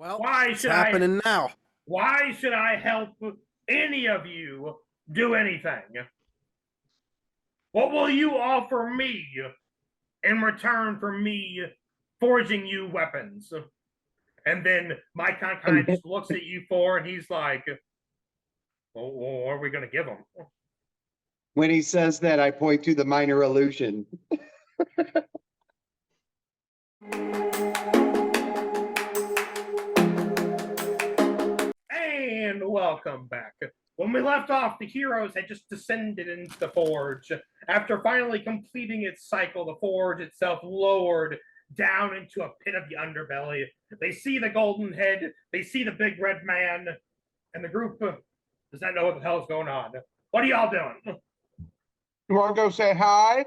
Well, Why it's should happening now? Why should I help any of you do anything? What will you offer me in return for me forging you weapons? And then my kind just looks at you four and he's like, well, what are we going to give him? When he says that, I point to the minor illusion. And welcome back. When we left off, the heroes had just descended into the forge. After finally completing its cycle, the forge itself lowered down into a pit of the underbelly. They see the golden head, they see the big red man, and the group does not know what the hell is going on. What are y'all doing? You want to go say hi?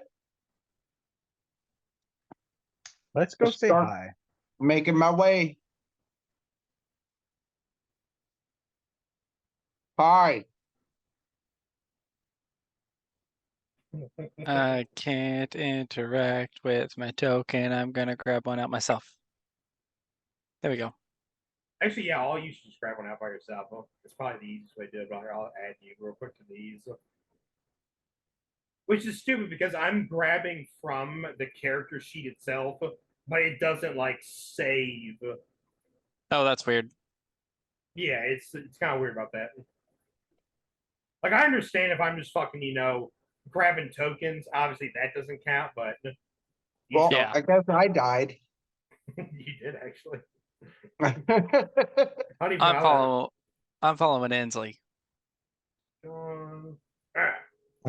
Let's go say hi. Making my way. Hi. I can't interact with my token. I'm gonna grab one out myself. There we go. Actually, yeah, all you should just grab one out by yourself. It's probably the easiest way to do it, but I'll add you real quick to these. Which is stupid because I'm grabbing from the character sheet itself, but it doesn't like save. Oh, that's weird. Yeah, it's kind of weird about that. Like, I understand if I'm just fucking, grabbing tokens, obviously that doesn't count, but Well, Yeah. I guess I died. you did actually. I'm following Inslee,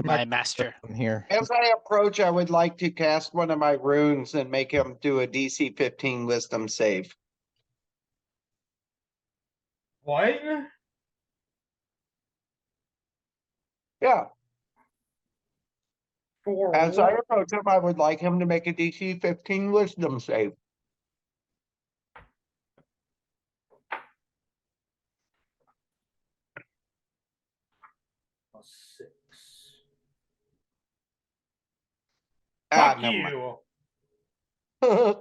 my master. Here. As I approach, I would like to cast one of my runes and make him do a DC 15 wisdom save. What? Yeah. For As what? I approach him, I would like him to make a DC 15 wisdom save. +6. Ah, Fuck never you. mind.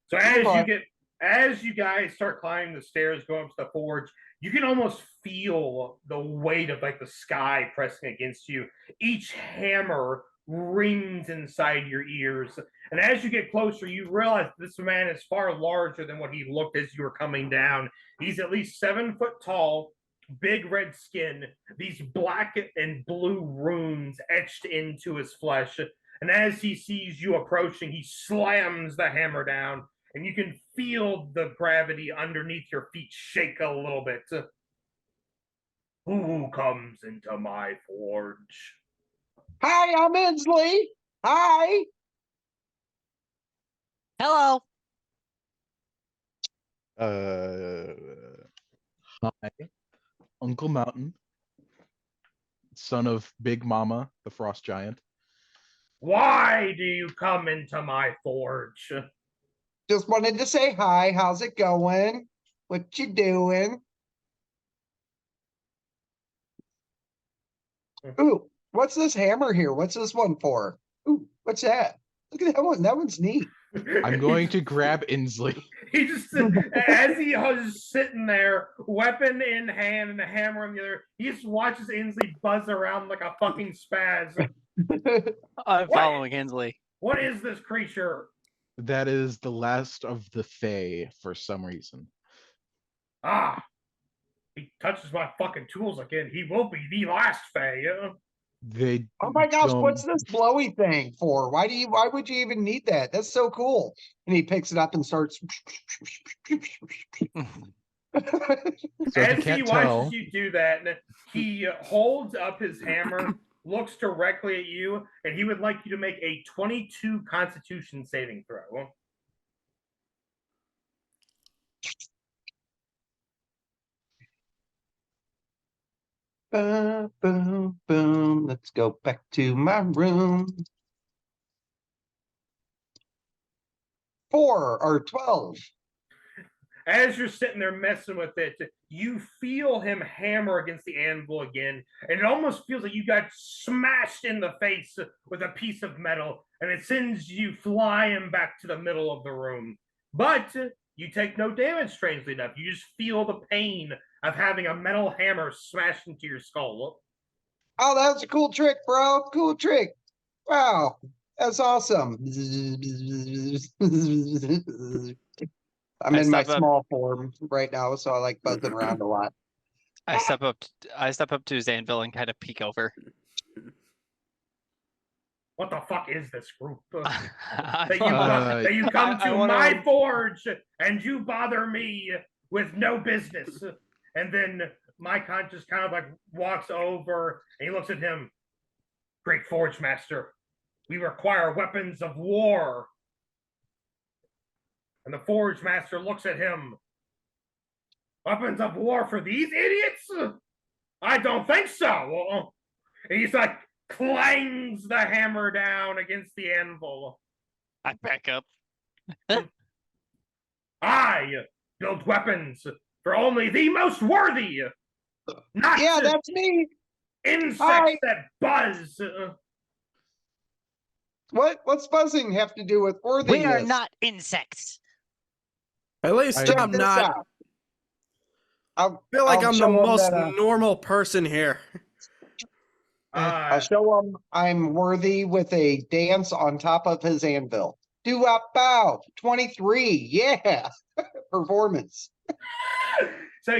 So as you guys start climbing the stairs, going up to the forge, you can almost feel the weight of like the sky pressing against you. Each hammer rings inside your ears, and as you get closer, you realize this man is far larger than what he looked as you were coming down. He's at least 7 foot tall, big red skin, these black and blue runes etched into his flesh. And as he sees you approaching, he slams the hammer down, and you can feel the gravity underneath your feet shake a little bit. Who comes into my forge? Hi, I'm Inslee. Hi. Hello. Hi, Uncle Mountain, son of Big Mama, the Frost Giant. Why do you come into my forge? Just wanted to say hi. How's it going? What you doing? Ooh, what's this hammer here? What's this one for? Ooh, what's that? Look at that one. That one's neat. I'm going to grab Inslee. He just, as he was sitting there, weapon in hand and the hammer in the other, he just watches Inslee buzz around like a fucking spaz. I'm following Inslee. What is this creature? That is the last of the Fae for some reason. Ah, he touches my fucking tools again. He will be the last Fae. They Oh my gosh, don't- what's this blowy thing for? Why would you even need that? That's so cool. And he picks it up and starts. So if As you he can't watches tell, you do that, he holds up his hammer, looks directly at you, and he would like you to make a 22 Constitution saving throw. Boom, boom, boom. Let's go back to my room. 4 or 12. As you're sitting there messing with it, you feel him hammer against the anvil again, and it almost feels like you got smashed in the face with a piece of metal, and it sends you flying back to the middle of the room. But you take no damage, strangely enough. You just feel the pain of having a metal hammer smashed into your skull. Oh, that was a cool trick, bro. Cool trick. Wow. That's awesome. I'm in my small form right now, so I like buzzing around a lot. I step up to his anvil and kind of peek over. What the fuck is this group? I That you come I to wanna- my forge and you bother me with no business. And then my con just kind of like walks over and he looks at him. Great forge master, we require weapons of war. And the forge master looks at him. Weapons of war for these idiots? I don't think so. And he's like, clangs the hammer down against the anvil. I back up. I build weapons for only the most worthy, not Yeah, that's me. insects that buzz. What's buzzing have to do with worthiness? We are not insects. At least Check I'm this not. out. I feel like I'll I'm the show 'em most that, normal person here. I'll show him I'm worthy with a dance on top of his anvil. Do up bow 23. Yeah. Performance. So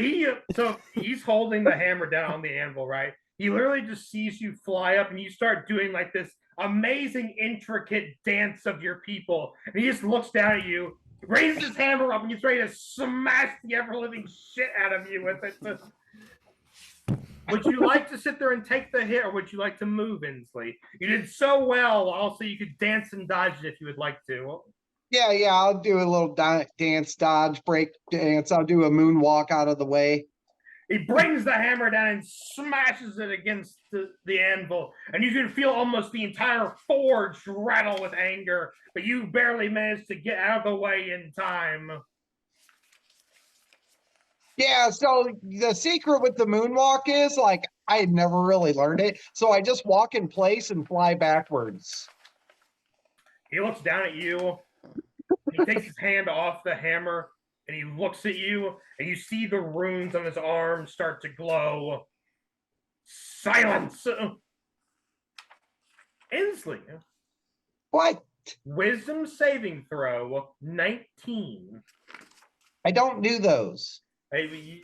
he's holding the hammer down on the anvil, right? He literally just sees you fly up and you start doing like this amazing, intricate dance of your people. And he just looks down at you, raises his hammer up, and he's ready to smash the ever-living shit out of you with it. Would you like to sit there and take the hit, or would you like to move, Inslee? You did so well. Also, you could dance and dodge it if you would like to. Yeah, I'll do a little dance, dodge, break dance. I'll do a moonwalk out of the way. He brings the hammer down and smashes it against the anvil. And you can feel almost the entire forge rattle with anger, but you barely managed to get out of the way in time. Yeah, so the secret with the moonwalk is like I had never really learned it. So I just walk in place and fly backwards. He looks down at you. He takes his hand off the hammer and he looks at you, and you see the runes on his arm start to glow. Silence! Inslee. What? Wisdom saving throw 19. I don't do those. Maybe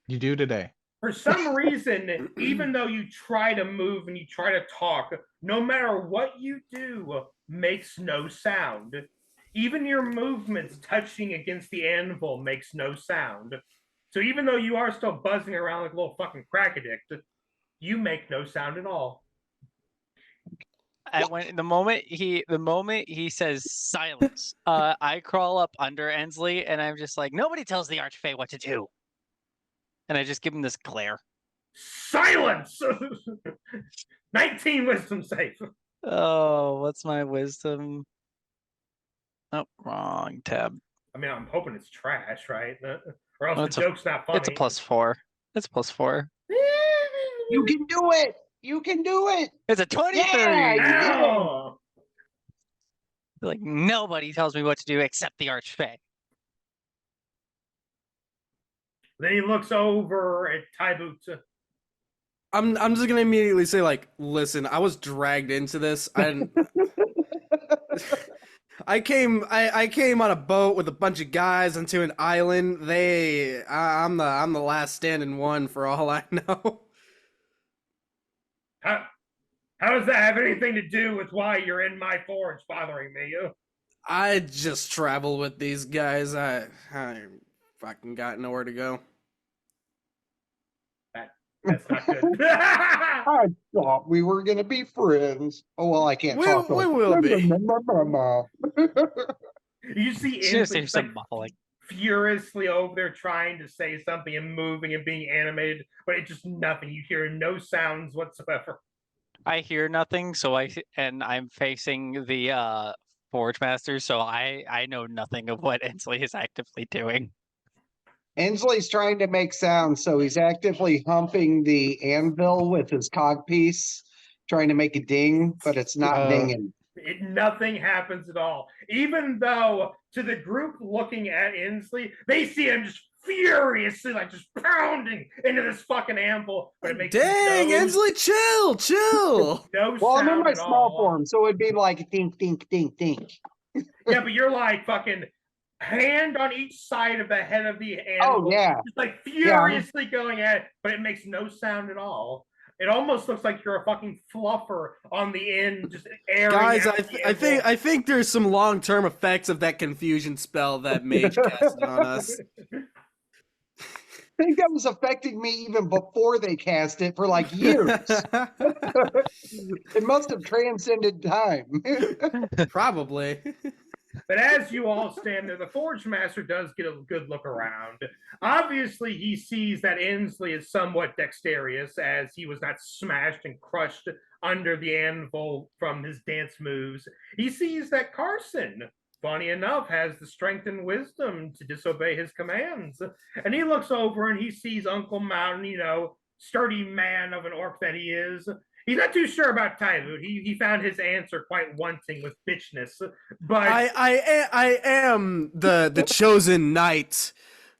You do today. for some reason, even though you try to move and you try to talk, no matter what you do, makes no sound. Even your movements touching against the anvil makes no sound. So even though you are still buzzing around like a little fucking crack addict, you make no sound at all. The moment he says silence, I crawl up under Ensley and I'm just like, nobody tells the Archfey what to do. And I just give him this glare. Silence! 19 wisdom save. Oh, what's my wisdom? Oh, wrong tab. I mean, I'm hoping it's trash, right? Or else Oh, the joke's not funny. It's a +4. It's a +4. You can do it. You can do it. It's a 23. Yeah, Ow! Like nobody tells me what to do except the Archfey. Then he looks over at Tyboot. I'm just gonna immediately say, like, listen, I was dragged into this. I came on a boat with a bunch of guys onto an island. I'm the last standing one for all I know. How does that have anything to do with why you're in my forge bothering me? I just travel with these guys. I fucking got nowhere to go. That's not good. I thought we were gonna be friends. Oh well, I can't talk. We will be. You see Just hear Inslee some like, muffling. furiously over there trying to say something and moving and being animated, but it's just nothing. You hear no sounds whatsoever. I hear nothing, so I'm facing the Forge Master, so I know nothing of what Ensley is actively doing. Ensley's trying to make sound, so he's actively humping the anvil with his cog piece, trying to make a ding, but it's not dinging. Nothing happens at all. Even though to the group looking at Inslee, they see him just furiously like just pounding into this fucking anvil, but it makes Dang, Inslee, chill. No Well, I'm in sound my at small all. form, so it'd be like dink, dink, dink, dink. Yeah, but you're like fucking hand on each side of the head of the animal. Oh, yeah. Just like furiously going at it, but it makes no sound at all. It almost looks like you're a fucking fluffer on the end, just airing. Guys, I think there's some long-term effects of that confusion spell that mage casted on us. I think that was affecting me even before they cast it for like years. It must have transcended time. Probably. But as you all stand there, the Forge Master does get a good look around. Obviously, he sees that Inslee is somewhat dexterous, as he was not smashed and crushed under the anvil from his dance moves. He sees that Carson, funny enough, has the strength and wisdom to disobey his commands. And he looks over and he sees Uncle Mountain, sturdy man of an orc that he is. He's not too sure about Tyvoot. He found his answer quite wanting with bitchness. But I am the chosen knight,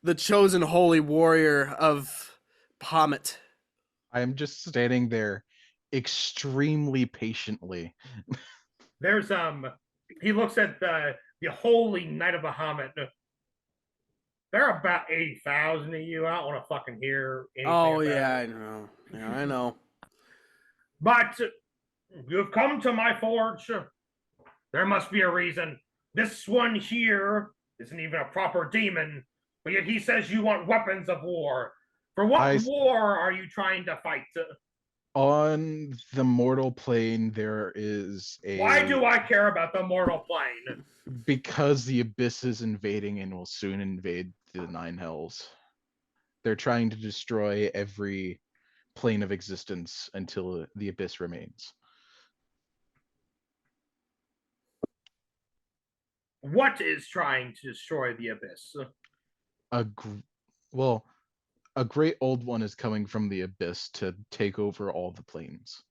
the chosen holy warrior of Bahamut. I am just standing there extremely patiently. There's he looks at the holy knight of Bahamut. There are about 80,000 of you. I don't want to fucking hear anything. Oh, about yeah, it. I know. Yeah, I know. But you've come to my forge. There must be a reason. This one here isn't even a proper demon, but yet he says you want weapons of war. For what war are you trying to fight? On the mortal plane, there is a... Why do I care about the mortal plane? Because the Abyss is invading and will soon invade the Nine Hells. They're trying to destroy every plane of existence until the Abyss remains. What is trying to destroy the Abyss? A great old one is coming from the Abyss to take over all the planes.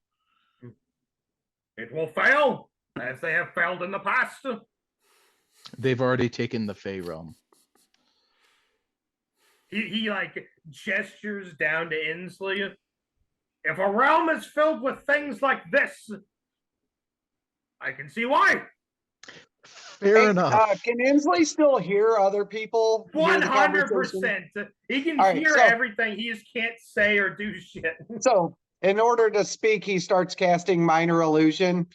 It will fail, as they have failed in the past. They've already taken the Fey realm. He like gestures down to Inslee. If a realm is filled with things like this, I can see why. Fair enough. Can Inslee still hear other people? 100%. He can hear everything. He just can't say or do shit. So, in order to speak, he starts casting Minor Illusion.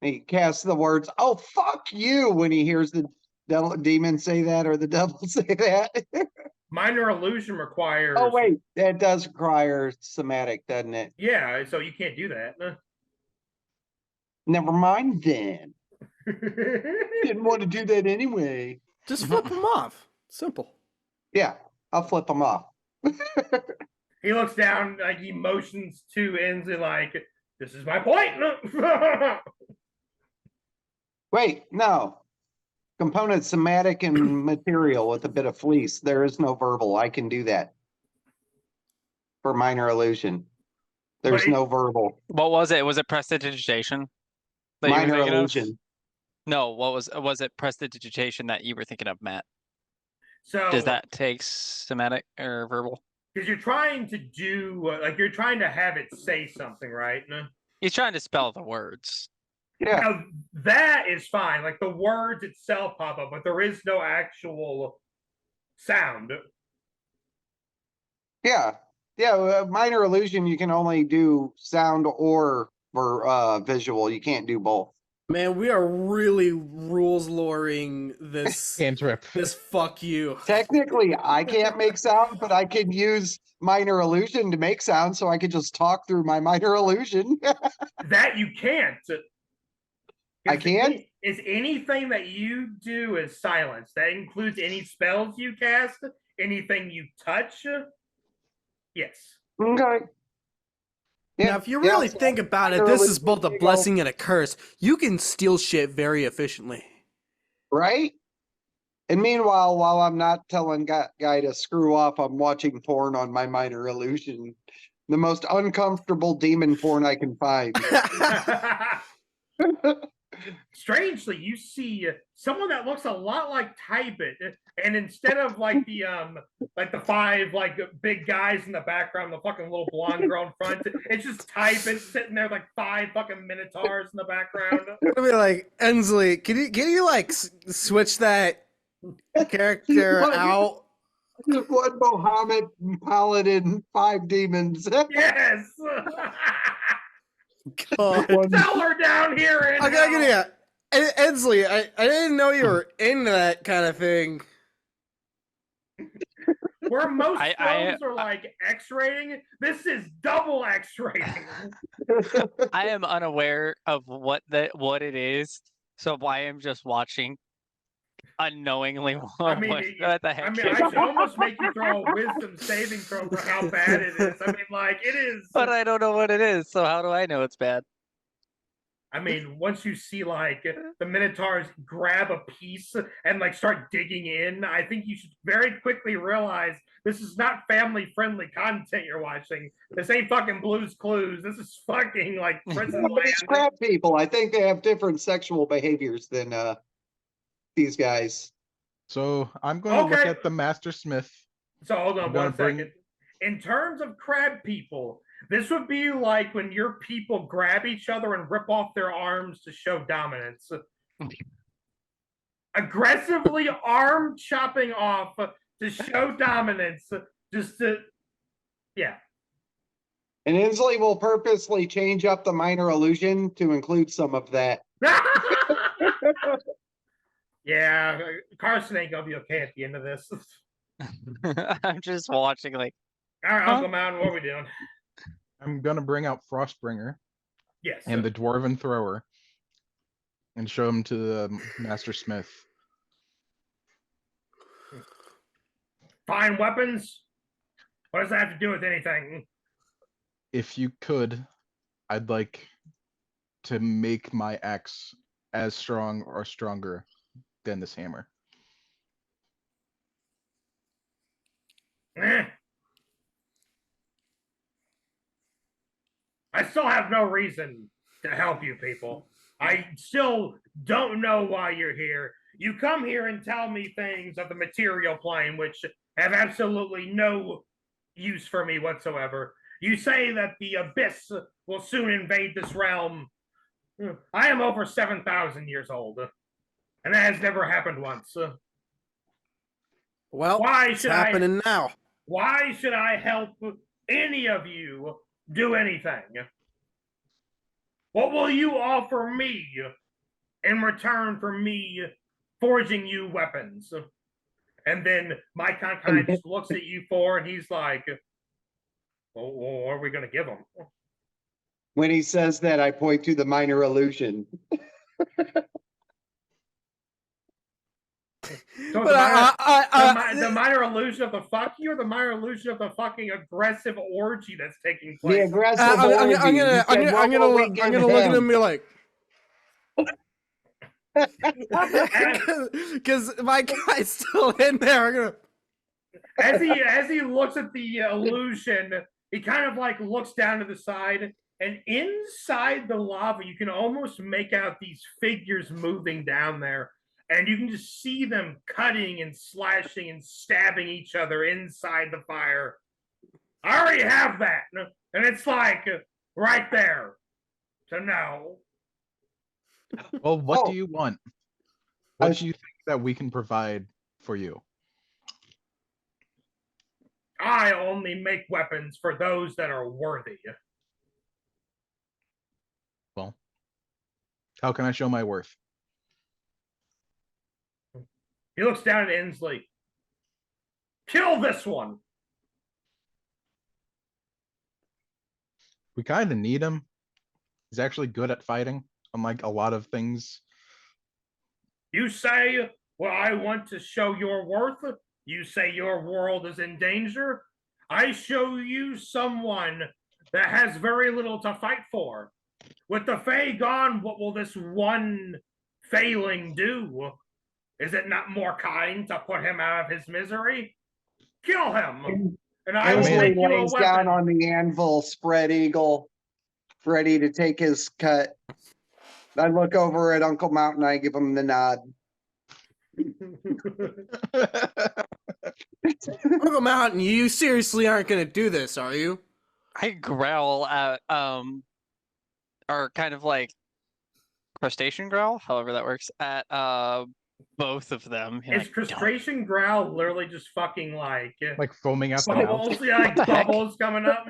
He casts the words, "Oh, fuck you," when he hears the demon say that or the devil say that. Minor Illusion requires... Oh, wait. That does require somatic, doesn't it? Yeah, so you can't do that. Never mind then. Didn't want to do that anyway. Just flip them off. Simple. Yeah, I'll flip them off. He looks down, like he motions to Inslee, like, this is my point. Wait, no. Component somatic and material with a bit of fleece. There is no verbal. I can do that. For Minor Illusion. There's no verbal. What was it? Was it prestidigitation? Minor Illusion. No, was it prestidigitation that you were thinking of, Matt? So does that take somatic or verbal? Because you're trying to do, you're trying to have it say something, right? He's trying to spell the words. Yeah. Now, that is fine. Like, the words itself pop up, but there is no actual sound. Yeah. Yeah, Minor Illusion, you can only do sound or visual. You can't do both. Man, we are really rules loring this Cantrip. This fuck you. Technically, I can't make sound, but I can use Minor Illusion to make sound, so I could just talk through my Minor Illusion. That you can't. I can't? Is anything that you do is silence. That includes any spells you cast, anything you touch. Yes. Okay. Yeah, now, if you really think about it, this is both a blessing and a curse. You can steal shit very efficiently. Right? And meanwhile, while I'm not telling guy to screw off, I'm watching porn on my Minor Illusion. The most uncomfortable demon porn I can find. Strangely, you see someone that looks a lot like Tybit, and instead of like the 5 like big guys in the background, the fucking little blonde girl in front, it's just Tybit sitting there like 5 fucking minotaurs in the background. I mean, like Ensley, can you like switch that character What? out? One Mohammed paladin, 5 demons. Yes. God. Tell her down here. Okay, Ensley, I didn't know you were into that kind of thing. Where most I- films are like X rating, this is double X rating. I am unaware of what it is, so I am just watching unknowingly. I mean, what the heck? I should almost make you throw a wisdom saving throw for how bad it is. I mean, like it is. But I don't know what it is, so how do I know it's bad? I mean, once you see like the Minotaurs grab a piece and like start digging in, I think you should very quickly realize this is not family friendly content you're watching. This ain't fucking Blue's Clues. This is fucking like Prison These Land. crab people, I think they have different sexual behaviors than these guys. So I'm going to look Okay. at the Master Smith. So hold on I'm gonna one second. In terms of crab people, this would be like when your people grab each other and rip off their arms to show dominance. Aggressively arm chopping off to show dominance. Just to, yeah. And Inslee will purposely change up the minor illusion to include some of that. Yeah, Carson ain't gonna be okay at the end of this. I'm just watching, like, All right, Uncle Mountain, what are we doing? I'm going to bring out Frostbringer Yes. and the Dwarven Thrower and show them to the Master Smith. Fine weapons? What does that have to do with anything? If you could, I'd like to make my axe as strong or stronger than this hammer. Eh. I still have no reason to help you people. I still don't know why you're here. You come here and tell me things of the material plane which have absolutely no use for me whatsoever. You say that the abyss will soon invade this realm. I am over 7,000 years old, and that has never happened once. Well, Why it's should happening now. Why should I help any of you do anything? What will you offer me in return for me forging you weapons? And then my kind of just looks at you four and he's like, well, what are we going to give him? When he says that, I point to the minor illusion. So But the minor illusion of the fucking or the minor illusion of the fucking aggressive orgy that's taking The place? aggressive I'm orgy. gonna He said, I'm "What gonna will we I'm give gonna look at him him?" and be like, because my guy's still in there. I'm gonna. As he looks at the illusion, he kind of like looks down to the side, and inside the lava, you can almost make out these figures moving down there, and you can just see them cutting and slashing and stabbing each other inside the fire. I already have that, and it's like right there. So no. Well, what Oh. do you want? I What was- do you think that we can provide for you? I only make weapons for those that are worthy. Well, how can I show my worth? He looks down at Inslee. Kill this one. We kind of need him. He's actually good at fighting, unlike a lot of things. You say, well, I want to show your worth. You say your world is in danger. I show you someone that has very little to fight for. With the Fae gone, what will this one failing do? Is it not more kind to put him out of his misery? Kill him, and I will Inslee make you a lays down weapon. on the anvil, spread eagle, ready to take his cut. I look over at Uncle Mountain, I give him the nod. Uncle Mountain, you seriously aren't gonna do this, are you? I growl at or kind of like crustacean growl, however that works, at both of them. Is Like, crustration growl literally just fucking like foaming out the mouth. bubbles? Yeah, like What the heck? bubbles coming up.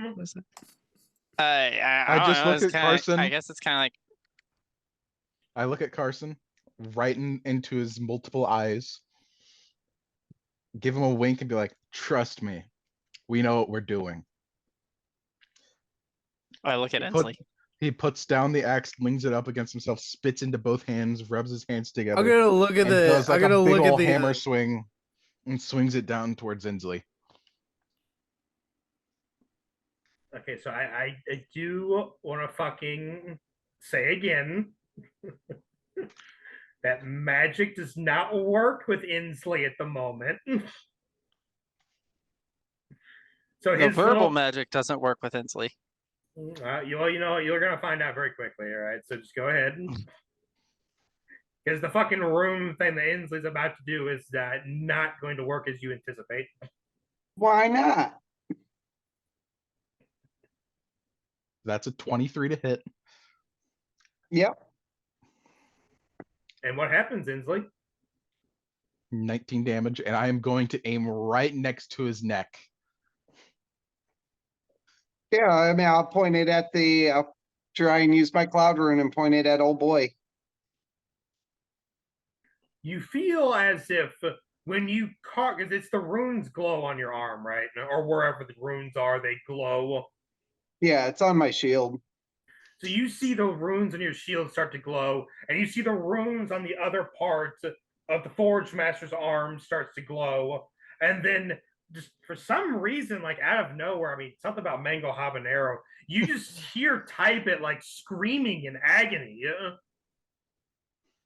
I I don't just know, look it's at kinda, Carson. I guess it's kind of like I look at Carson, right into his multiple eyes, give him a wink and be like, trust me, we know what we're doing. I look at He put- Ensley. He puts down the axe, leans it up against himself, spits into both hands, rubs his hands together. I'm gonna look at and the. does like I'm gonna a big look at ol' the hammer swing and swings it down towards Inslee. Okay, so I do want to fucking say again that magic does not work with Inslee at the moment. So The his verbal little, magic doesn't work with Inslee. you know, you're gonna find out very quickly. All right, so just go ahead. Because the fucking room thing that Inslee's about to do is not going to work as you anticipate. Why not? That's a 23 to hit. Yep. And what happens, Inslee? 19 damage, and I am going to aim right next to his neck. Yeah, I mean, I'll point it at I'll try and use my cloud rune and point it at old boy. You feel as if when you caught, because it's the runes glow on your arm, right? Or wherever the runes are, they glow. Yeah, it's on my shield. So you see the runes on your shield start to glow, and you see the runes on the other part of the Forge Master's arm starts to glow. And then just for some reason, like out of nowhere, I mean, something about Mango Habanero, you just hear Type It like screaming in agony.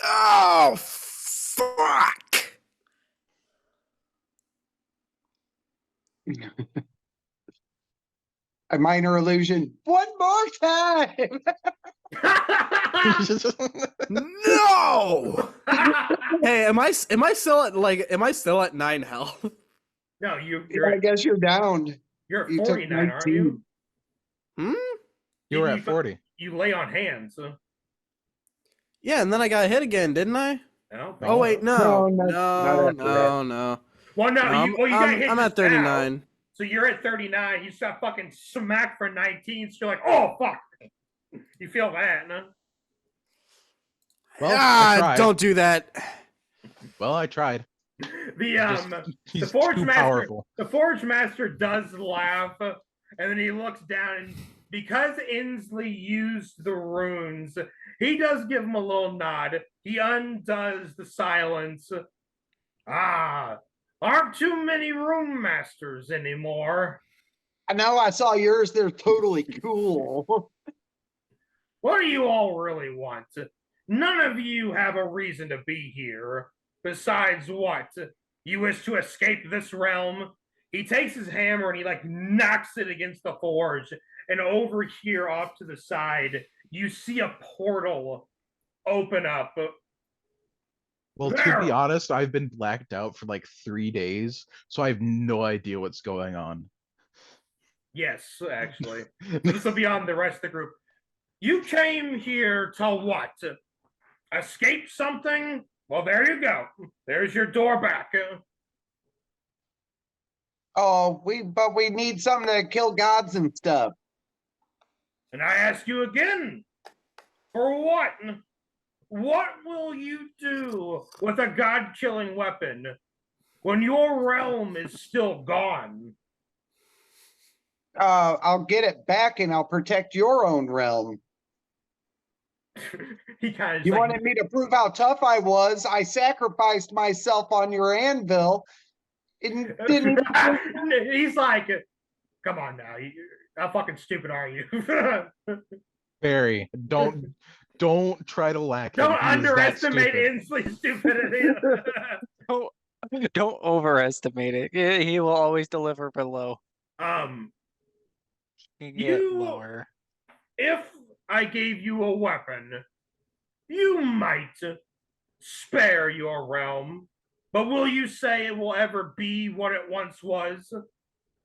Oh fuck! A minor illusion. One more time. No! Hey, am I still at 9 health? No, Yeah, you're I guess you're down. you're at You took 49, aren't you? 19. You were at 40. You lay on hands. Yeah, and then I got hit again, didn't I? No. Oh wait, no, No, not after that. no. Well, no, No, you got hit. I'm at just now. 39. So you're at 39. You stop fucking smack for 19. So you're like, oh fuck. You feel that, no? Well, I tried. Don't do that. Well, I tried. The Forge Master does laugh, and then he looks down, and because Inslee used the runes, he does give him a little nod. He undoes the silence. Aren't too many rune masters anymore. I know I saw yours. They're totally cool. What do you all really want? None of you have a reason to be here. Besides what? You wish to escape this realm? He takes his hammer and he like knocks it against the forge. And over here off to the side, you see a portal open up. Well, to be honest, I've been blacked out for like 3 days, so I have no idea what's going on. Yes, actually. This will be on the rest of the group. You came here to what? Escape something? Well, there you go. There's your door back. Oh, but we need something to kill gods and stuff. And I ask you again, for what? What will you do with a god-killing weapon when your realm is still gone? I'll get it back and I'll protect your own realm. He kind of You wanted me to prove how tough I was. I sacrificed myself on your anvil. It didn't. He's like, come on now. How fucking stupid are you? Barry, don't try to lack him. Don't underestimate Inslee's stupidity. Don't overestimate it. He will always deliver below. He get lower. If I gave you a weapon You might spare your realm, but will you say it will ever be what it once was?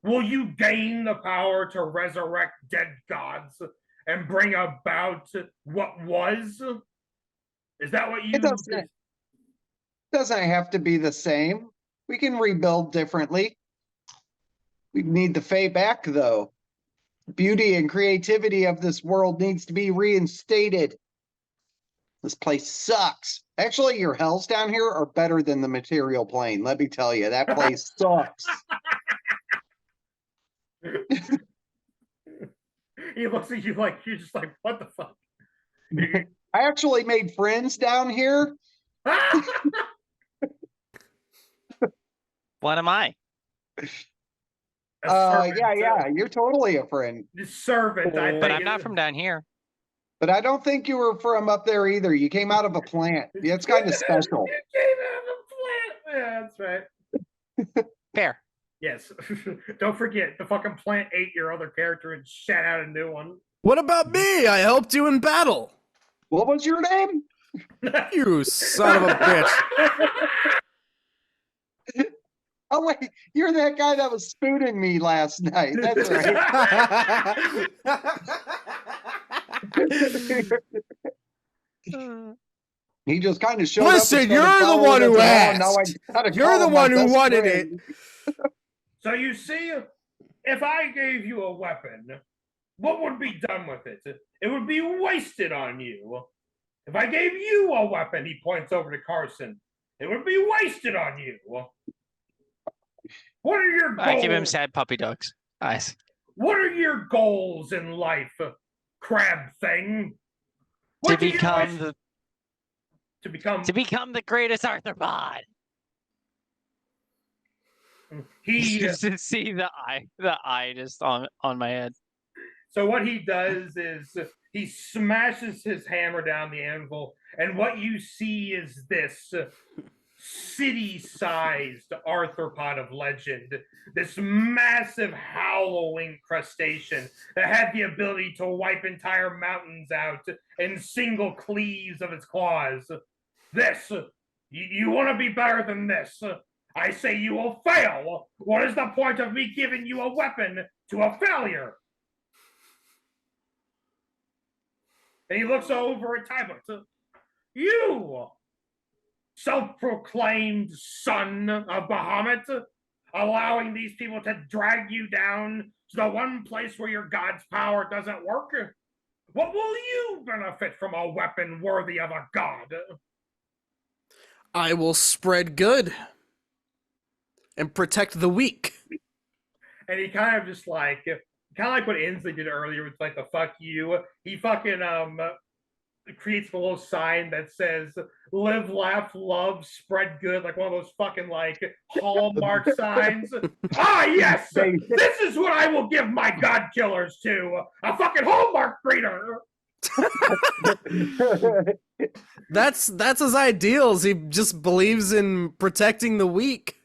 Will you gain the power to resurrect dead gods and bring about what was? Is that what you... It doesn't have to be the same. We can rebuild differently. We need the Fae back, though. Beauty and creativity of this world needs to be reinstated. This place sucks. Actually, your hells down here are better than the material plane. Let me tell you, that place sucks. He looks at you like you're just like, what the fuck? I actually made friends down here. What am I? Yeah, you're totally a friend. The servant, I think. But I'm not from down here. But I don't think you were from up there either. You came out of a plant. It's kind of special. You came out of a plant. Yeah, that's right. Fair. Yes. Don't forget, the fucking plant ate your other character and shat out a new one. What about me? I helped you in battle. What was your name? You son of a bitch. Oh, wait, you're that guy that was spooning me last night. That's right. He just kind of showed Listen, up. you're the one who asked. You're You're the one who wanted it. So you see, if I gave you a weapon, what would be done with it? It would be wasted on you. If I gave you a weapon, he points over to Carson, it would be wasted on you. What are your goals? I give him sad puppy dogs. Eyes. What are your goals in life, crab thing? To What do you become wish- the to become the greatest arthropod. he Just to see the eye just on my head. So what he does is he smashes his hammer down the anvil, and what you see is this city-sized arthropod of legend, this massive howling crustacean that had the ability to wipe entire mountains out in single cleaves of its claws. This, you want to be better than this. I say you will fail. What is the point of me giving you a weapon to a failure? And he looks over at Tybert. You, self-proclaimed son of Bahamut, allowing these people to drag you down to the one place where your god's power doesn't work? What will you benefit from a weapon worthy of a god? I will spread good and protect the weak. And he kind of just like what Inslee did earlier with like the fuck you. He fucking creates a little sign that says live, laugh, love, spread good, like one of those fucking like Hallmark signs. Ah, yes! This is what I will give my god killers to. A fucking Hallmark breeder. That's his ideals. He just believes in protecting the weak.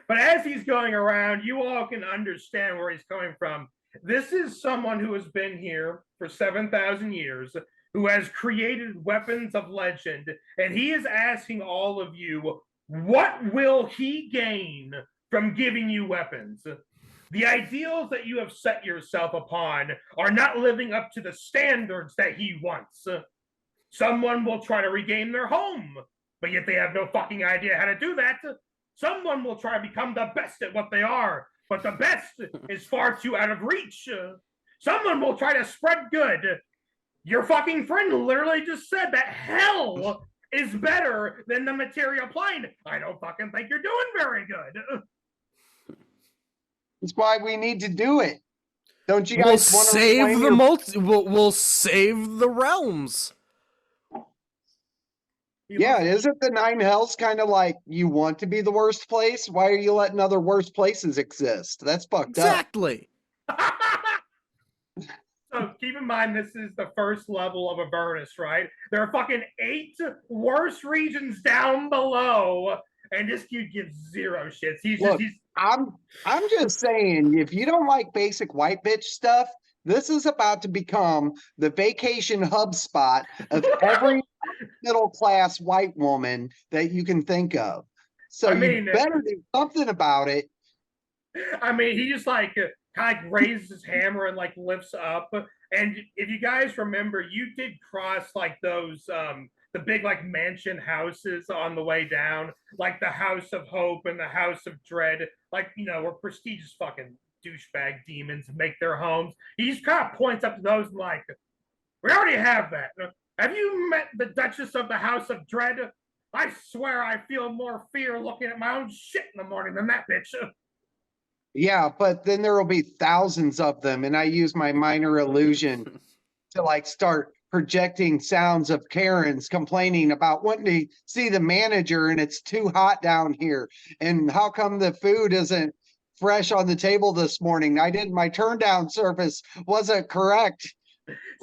But as he's going around, you all can understand where he's coming from. This is someone who has been here for 7,000 years, who has created weapons of legend, and he is asking all of you, what will he gain from giving you weapons? The ideals that you have set yourself upon are not living up to the standards that he wants. Someone will try to regain their home, but yet they have no fucking idea how to do that. Someone will try to become the best at what they are, but the best is far too out of reach. Someone will try to spread good. Your fucking friend literally just said that hell is better than the material plane. I don't fucking think you're doing very good. That's why we need to do it. Don't you We'll guys want to save the we'll save the realms. Yeah, isn't the Nine Hells kind of like you want to be the worst place? Why are you letting other worse places exist? That's fucked up. Exactly. So keep in mind, this is the first level of Avernus, right? There are fucking 8 worse regions down below, and this dude gives zero shits. I'm just saying, if you don't like basic white bitch stuff, this is about to become the vacation hub spot of every middle-class white woman that you can think of. So I you mean, better do something about it. I mean, he just like kind of raises his hammer and like lifts up. And if you guys remember, you did cross like those the big like mansion houses on the way down, like the House of Hope and the House of Dread, like where prestigious fucking douchebag demons make their homes. He just kind of points up to those and like, we already have that. Have you met the Duchess of the House of Dread? I swear I feel more fear looking at my own shit in the morning than that bitch. Yeah, but then there will be thousands of them, and I use my minor illusion to like start projecting sounds of Karens complaining about wanting to see the manager and it's too hot down here. And how come the food isn't fresh on the table this morning? My turn down service wasn't correct.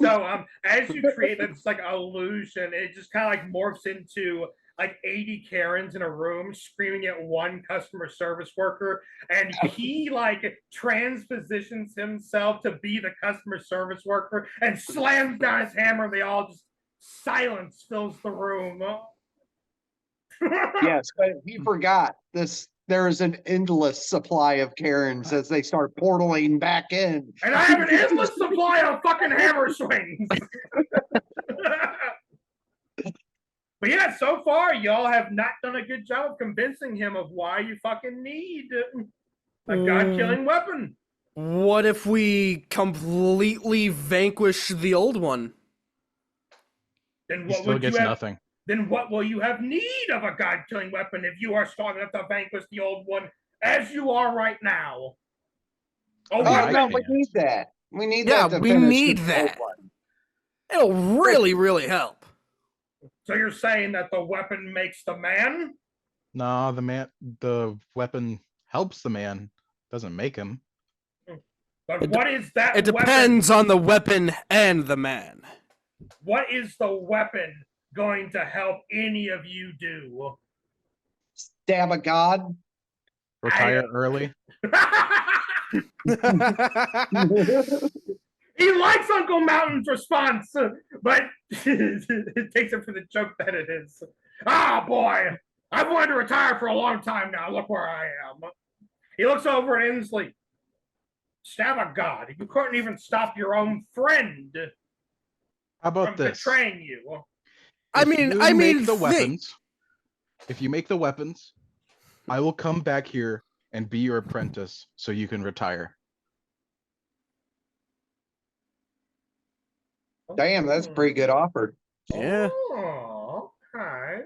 So as you create this like illusion, it just kind of like morphs into like 80 Karens in a room screaming at one customer service worker, and he like transpositions himself to be the customer service worker and slams down his hammer, and they all just silence fills the room. Yes, but he forgot this. There is an endless supply of Karens as they start portaling back in. And I have an endless supply of fucking hammer swings. But yeah, so far, y'all have not done a good job of convincing him of why you fucking need a god-killing weapon. What if we completely vanquish the old one? Then He what still would you gets have? nothing. Then what will you have need of a god-killing weapon if you are strong enough to vanquish the old one as you are right now? Oh, I no, we can't. need that. We need Yeah, that to we finish need the that. old one. It'll really, really help. So you're saying that the weapon makes the man? No, the weapon helps the man, doesn't make him. But what is that It weapon? depends on the weapon and the man. What is the weapon going to help any of you do? Stab a god. Retire early. He likes Uncle Mountain's response, but it takes it for the joke that it is. Ah, boy, I've wanted to retire for a long time now. Look where I am. He looks over at Inslee. Stab a god. You couldn't even stop your own friend How from about this? betraying you. I If mean, you I make mean, the think. weapons. If you make the weapons, I will come back here and be your apprentice so you can retire. Damn, that's a pretty good offer. Yeah. Oh, okay.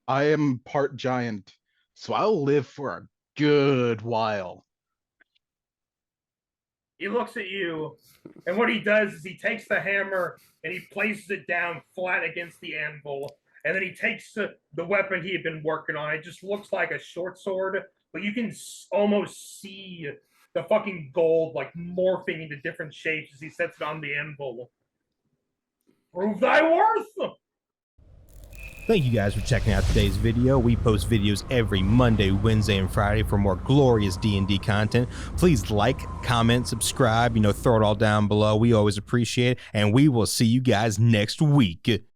I am part giant, so I'll live for a good while. He looks at you, and what he does is he takes the hammer and he places it down flat against the anvil, and then he takes the weapon he had been working on. It just looks like a short sword, but you can almost see the fucking gold like morphing into different shapes as he sets it on the anvil. Prove thy worth! Thank you guys for checking out today's video. We post videos every Monday, Wednesday, and Friday for more glorious D&D content. Please like, comment, subscribe, throw it all down below. We always appreciate it, and we will see you guys next week.